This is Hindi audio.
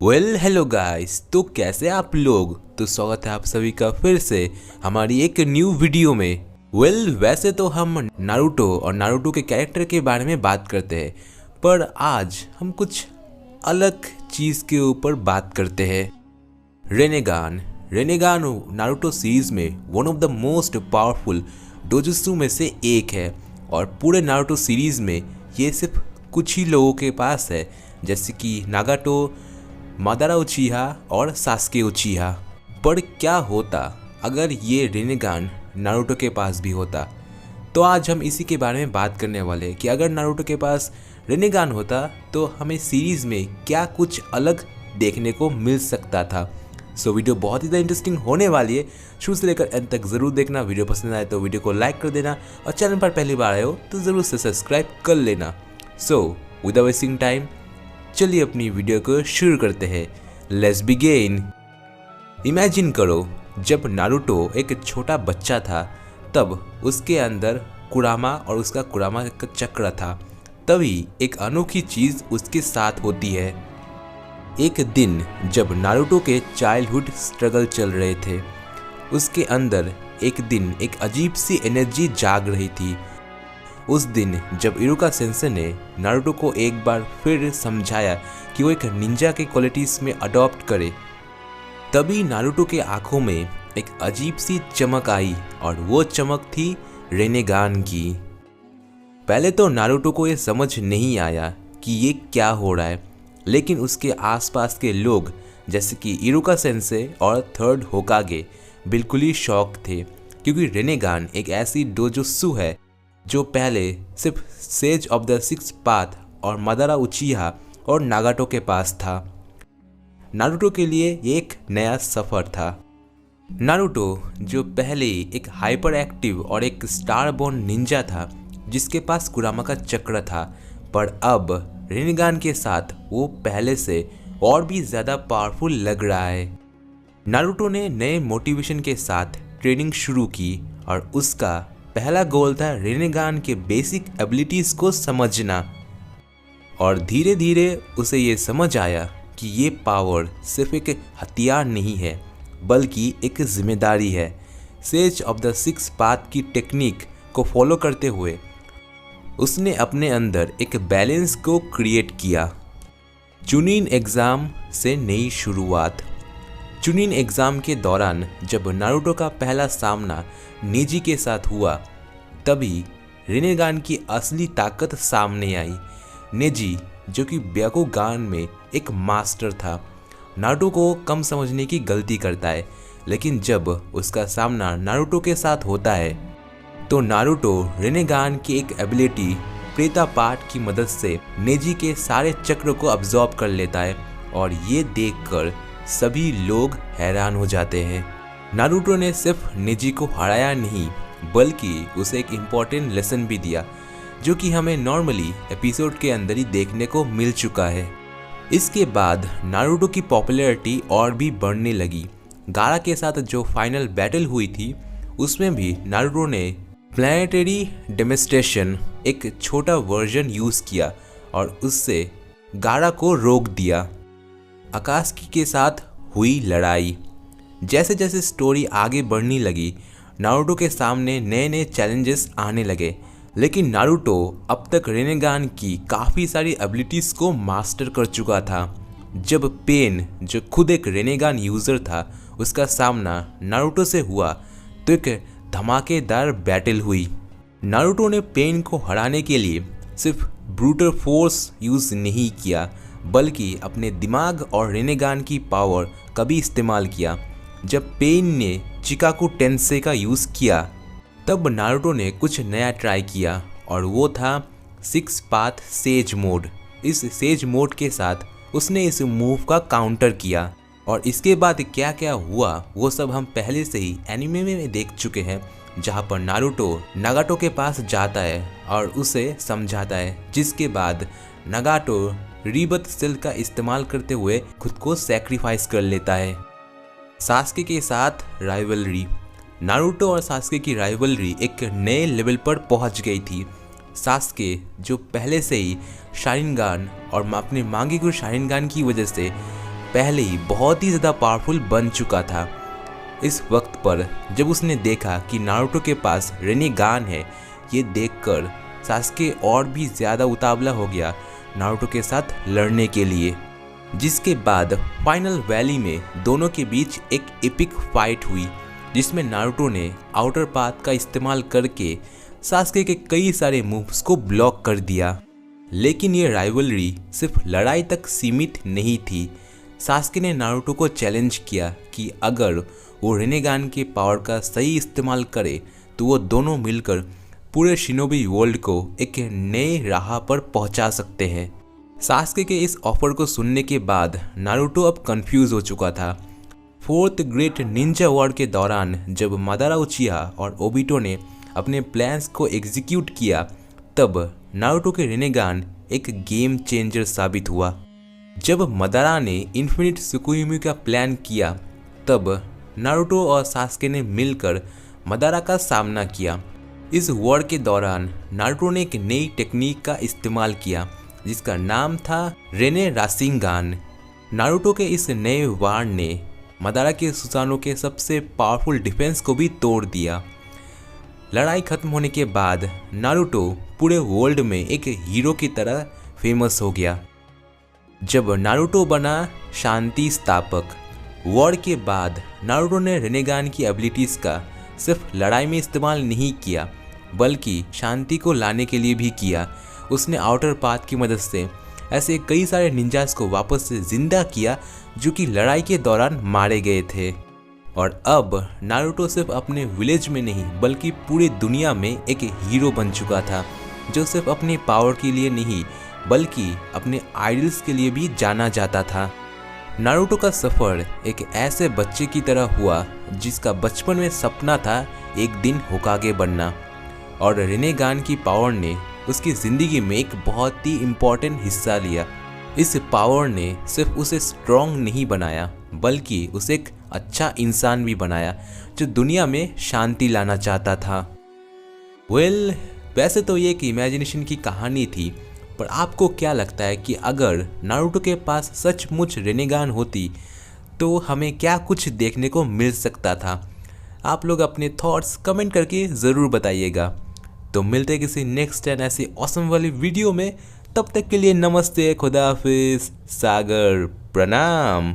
Hello guys. तो कैसे आप लोग। तो स्वागत है आप सभी का फिर से हमारी एक न्यू वीडियो में। वैसे तो हम नारुतो और नारुतो के कैरेक्टर के बारे में बात करते हैं, पर आज हम कुछ अलग चीज़ के ऊपर बात करते हैं। रेनेगान रेनेगान नारुतो सीरीज में one of the most powerful dojutsu में से एक है, और पूरे नारुतो सीरीज में ये सिर्फ कुछ ही लोगों के पास है, जैसे कि नागाटो, मादारा उचिहा और सास्के उचिहा। पर क्या होता अगर ये रेनेगान नारुतो के पास भी होता? तो आज हम इसी के बारे में बात करने वाले हैं कि अगर नारुतो के पास रेनेगान होता तो हमें सीरीज में क्या कुछ अलग देखने को मिल सकता था। वीडियो बहुत ही इंटरेस्टिंग होने वाली है, शुरू से लेकर एंड तक जरूर देखना। वीडियो पसंद आए तो वीडियो को लाइक कर देना, और चैनल पर पहली बार आए हो तो जरूर से सब्सक्राइब कर लेना। विदाउट वेस्टिंग टाइम चलिए अपनी वीडियो को शुरू करते हैं। Let's begin. इमेजिन करो, जब नारुतो एक छोटा बच्चा था तब उसके अंदर कुरामा और उसका कुरामा का चक्र था। तभी एक अनोखी चीज़ उसके साथ होती है। एक दिन जब नारुतो के चाइल्डहुड स्ट्रगल चल रहे थे, उसके अंदर एक दिन एक अजीब सी एनर्जी जाग रही थी। उस दिन जब इरुका सेंसेई ने नारुतो को एक बार फिर समझाया कि वो एक निंजा के क्वालिटीज़ में अडॉप्ट करे, तभी नारुतो के आंखों में एक अजीब सी चमक आई, और वो चमक थी रेनेगान की। पहले तो नारुतो को ये समझ नहीं आया कि ये क्या हो रहा है, लेकिन उसके आसपास के लोग जैसे कि इरुका सेंसेई और थर्ड होकागे बिल्कुल ही शॉक थे, क्योंकि रेनेगान एक ऐसी डोजुत्सु है जो पहले सिर्फ sage of the six path और मादारा उचिहा और नागाटो के पास था। नारुतो के लिए ये एक नया सफ़र था। नारुतो जो पहले एक हाइपर एक्टिव और एक स्टार बोर्न निंजा था जिसके पास कुरामा का चक्र था, पर अब रेनेगान के साथ वो पहले से और भी ज़्यादा पावरफुल लग रहा है। नारुतो ने नए मोटिवेशन के साथ ट्रेनिंग शुरू की, और उसका पहला गोल था रेनेगान के बेसिक एबिलिटीज़ को समझना। और धीरे धीरे उसे ये समझ आया कि ये पावर सिर्फ एक हथियार नहीं है, बल्कि एक जिम्मेदारी है। Sage of the six path की टेक्निक को फॉलो करते हुए उसने अपने अंदर एक बैलेंस को क्रिएट किया। चुनिन एग्ज़ाम से नई शुरुआत। चुनिन एग्ज़ाम के दौरान जब नारुतो का पहला सामना नेजी के साथ हुआ, तभी रेनेगान की असली ताकत सामने आई। नेजी जो कि ब्याकुगान में एक मास्टर था, नारुतो को कम समझने की गलती करता है, लेकिन जब उसका सामना नारुतो के साथ होता है तो नारुतो रेनेगान की एक एबिलिटी प्रेता पाठ की मदद से नेजी के सारे चक्र को अब्जॉर्ब कर लेता है, और ये देखकर सभी लोग हैरान हो जाते हैं। नारुतो ने सिर्फ नेजी को हराया नहीं, बल्कि उसे एक इम्पॉर्टेंट लेसन भी दिया, जो कि हमें नॉर्मली एपिसोड के अंदर ही देखने को मिल चुका है। इसके बाद नारुतो की पॉपुलैरिटी और भी बढ़ने लगी। गारा के साथ जो फाइनल बैटल हुई थी, उसमें भी नारुतो ने प्लैनेटरी डेमोन्स्ट्रेशन एक छोटा वर्जन यूज़ किया और उससे गारा को रोक दिया। अकात्सुकी के साथ हुई लड़ाई। जैसे जैसे स्टोरी आगे बढ़ने लगी, नारुतो के सामने नए नए चैलेंजेस आने लगे, लेकिन नारुतो अब तक रेनेगान की काफ़ी सारी एबिलिटीज़ को मास्टर कर चुका था। जब पेन जो खुद एक रेनेगान यूज़र था, उसका सामना नारुतो से हुआ तो एक धमाकेदार बैटल हुई। नारुतो ने पेन को हराने के लिए सिर्फ ब्रूटल फोर्स यूज़ नहीं किया, बल्कि अपने दिमाग और रेनेगान की पावर का भी इस्तेमाल किया। जब पेन ने चिकाकू टेंसे का यूज़ किया, तब नारुतो ने कुछ नया ट्राई किया, और वो था सिक्स पाथ सेज मोड। इस सेज मोड के साथ उसने इस मूव का काउंटर किया, और इसके बाद क्या क्या हुआ वो सब हम पहले से ही एनिमे में देख चुके हैं, जहाँ पर नारुतो नागाटो के पास जाता है और उसे समझाता है, जिसके बाद नागाटो रीबर्थ सेल का इस्तेमाल करते हुए खुद को सैक्रिफाइस कर लेता है। सास्के के साथ राइवलरी। नारुतो और सास्के की राइवलरी एक नए लेवल पर पहुंच गई थी। सास्के जो पहले से ही शारिंगान और अपने मांगेकुर शारिंगान की वजह से पहले ही बहुत ही ज़्यादा पावरफुल बन चुका था। इस वक्त पर जब उसने देखा कि नारुतो के पास रेनेगान है, ये देखकर सास्के और भी ज़्यादा उतावला हो गया नारुतो के साथ लड़ने के लिए। जिसके बाद फाइनल वैली में दोनों के बीच एक एपिक फाइट हुई, जिसमें नारुतो ने आउटर पाथ का इस्तेमाल करके सास्के के कई सारे मूव्स को ब्लॉक कर दिया। लेकिन ये राइवलरी सिर्फ लड़ाई तक सीमित नहीं थी। सास्के ने नारुतो को चैलेंज किया कि अगर वो रेनेगान के पावर का सही इस्तेमाल करे तो वो दोनों मिलकर पूरे शिनोबी वर्ल्ड को एक नए राह पर पहुंचा सकते हैं। सास्के के इस ऑफर को सुनने के बाद नारुतो अब कंफ्यूज हो चुका था। फोर्थ ग्रेट निंजा वॉर के दौरान जब मादारा उचिहा और ओबिटो ने अपने प्लान्स को एग्जीक्यूट किया, तब नारुतो के रेनेगान एक गेम चेंजर साबित हुआ। जब मादारा ने इन्फिनिट सुकुयोमी का प्लान किया, तब नारुतो और सास्के ने मिलकर मादारा का सामना किया। इस वॉर के दौरान नारुतो ने एक नई टेक्निक का इस्तेमाल किया जिसका नाम था रेने राशिंगान। नारुतो के इस नए वार ने मादारा के सुसानो के सबसे पावरफुल डिफेंस को भी तोड़ दिया। लड़ाई खत्म होने के बाद नारुतो पूरे वर्ल्ड में एक हीरो की तरह फेमस हो गया। जब नारुतो बना शांति स्थापक, वॉर के बाद नारुतो ने रेनेगान की एबिलिटीज़ का सिर्फ लड़ाई में इस्तेमाल नहीं किया, बल्कि शांति को लाने के लिए भी किया। उसने आउटर पाथ की मदद से ऐसे कई सारे निंजास को वापस से जिंदा किया जो कि लड़ाई के दौरान मारे गए थे। और अब नारुतो सिर्फ अपने विलेज में नहीं बल्कि पूरी दुनिया में एक हीरो बन चुका था, जो सिर्फ अपने पावर के लिए नहीं बल्कि अपने आइडल्स के लिए भी जाना जाता था। नारुतो का सफ़र एक ऐसे बच्चे की तरह हुआ जिसका बचपन में सपना था एक दिन होकागे बनना, और रेनेगान की पावर ने उसकी ज़िंदगी में एक बहुत ही इम्पोर्टेंट हिस्सा लिया। इस पावर ने सिर्फ उसे स्ट्रॉन्ग नहीं बनाया बल्कि उसे एक अच्छा इंसान भी बनाया जो दुनिया में शांति लाना चाहता था। वैसे तो ये एक इमेजिनेशन की कहानी थी, पर आपको क्या लगता है कि अगर नारुतो के पास सचमुच रेनेगान होती तो हमें क्या कुछ देखने को मिल सकता था? आप लोग अपने थॉट्स कमेंट करके ज़रूर बताइएगा। तो मिलते हैं किसी नेक्स्ट एंड ऐसी ऑसम वाली वीडियो में। तब तक के लिए नमस्ते, खुदा हाफिज़, सागर प्रणाम।